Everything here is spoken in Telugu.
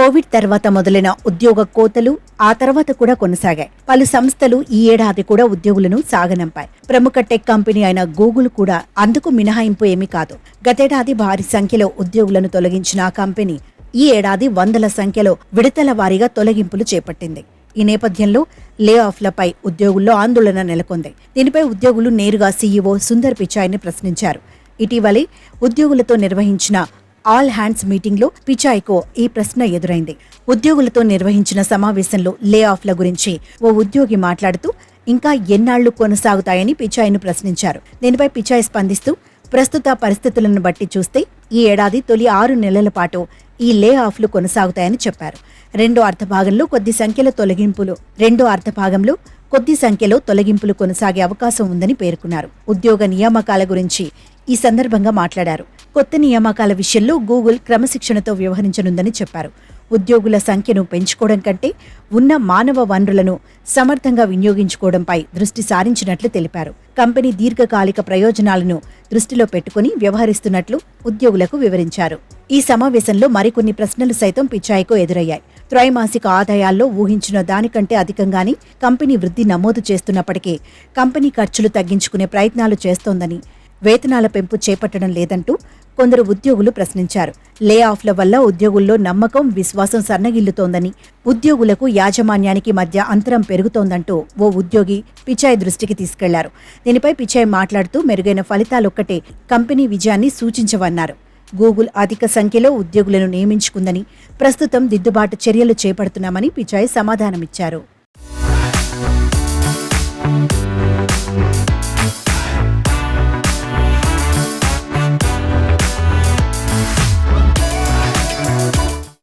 కోవిడ్ తర్వాత మొదలైన ఉద్యోగ కోతలు ఆ తర్వాత కూడా కొనసాగాయి. పలు సంస్థలు ఈ ఏడాది కూడా ఉద్యోగులను సాగనంపాయి. ప్రముఖ టెక్ కంపెనీ అయిన గూగుల్ కూడా అందుకు మినహాయింపు ఏమీ కాదు. గతేడాది భారీ సంఖ్యలో ఉద్యోగులను తొలగించిన ఆ కంపెనీ ఈ ఏడాది వందల సంఖ్యలో విడతల వారీగా తొలగింపులు చేపట్టింది. ఈ నేపథ్యంలో లే ఆఫ్లపై ఉద్యోగుల్లో ఆందోళన నెలకొంది. దీనిపై ఉద్యోగులు నేరుగా సీఈఓ సుందర్ పిచాయ్ని ప్రశ్నించారు. ఇటీవలే ఉద్యోగులతో నిర్వహించిన ఆల్ హ్యాండ్స్ మీటింగ్లో పిచాయ్కు ఈ ప్రశ్న ఎదురైంది. ఉద్యోగులతో నిర్వహించిన సమావేశంలో లే ఆఫ్ల గురించి ఓ ఉద్యోగి మాట్లాడుతూ ఇంకా ఎన్నాళ్లు కొనసాగుతాయని పిచాయ్ను ప్రశ్నించారు. దీనిపై పిచాయ్ స్పందిస్తూ ప్రస్తుత పరిస్థితులను బట్టి చూస్తే ఈ ఏడాది తొలి 6 నెలల పాటు ఈ లే ఆఫ్లు కొనసాగుతాయని చెప్పారు. రెండో అర్ధభాగంలో కొద్ది సంఖ్యలో తొలగింపులు కొనసాగే అవకాశం ఉందని పేర్కొన్నారు. ఉద్యోగ నియామకాల గురించి ఈ సందర్భంగా మాట్లాడారు. కొత్త నియామకాల విషయంలో గూగుల్ క్రమశిక్షణతో వ్యవహరించనుందని చెప్పారు. ఉద్యోగుల సంఖ్యను పెంచుకోవడం కంటే ఉన్న మానవ వనరులను సమర్థంగా వినియోగించుకోవడంపై దృష్టి సారించినట్లు తెలిపారు. కంపెనీ దీర్ఘకాలిక ప్రయోజనాలను దృష్టిలో పెట్టుకుని వ్యవహరిస్తున్నట్లు ఉద్యోగులకు వివరించారు. ఈ సమావేశంలో మరికొన్ని ప్రశ్నలు సైతం పిచాయ్కు ఎదురయ్యాయి. త్రైమాసిక ఆదాయాల్లో ఊహించిన దానికంటే అధికంగానే కంపెనీ వృద్ధి నమోదు చేస్తున్నప్పటికీ కంపెనీ ఖర్చులు తగ్గించుకునే ప్రయత్నాలు చేస్తోందని, వేతనాల పెంపు చేపట్టడం లేదంటూ కొందరు ఉద్యోగులు ప్రశ్నించారు. లే ఆఫ్ల వల్ల ఉద్యోగుల్లో నమ్మకం, విశ్వాసం సన్నగిల్లుతోందని, ఉద్యోగులకు యాజమాన్యానికి మధ్య అంతరం పెరుగుతోందంటూ ఓ ఉద్యోగి పిచాయ్ దృష్టికి తీసుకెళ్లారు. దీనిపై పిచాయ్ మాట్లాడుతూ మెరుగైన ఫలితాలొక్కటే కంపెనీ విజయాన్ని సూచించవన్నారు. గూగుల్ అధిక సంఖ్యలో ఉద్యోగులను నియమించుకుందని, ప్రస్తుతం దిద్దుబాటు చర్యలు చేపడుతున్నామని పిచాయ్ సమాధానమిచ్చారు.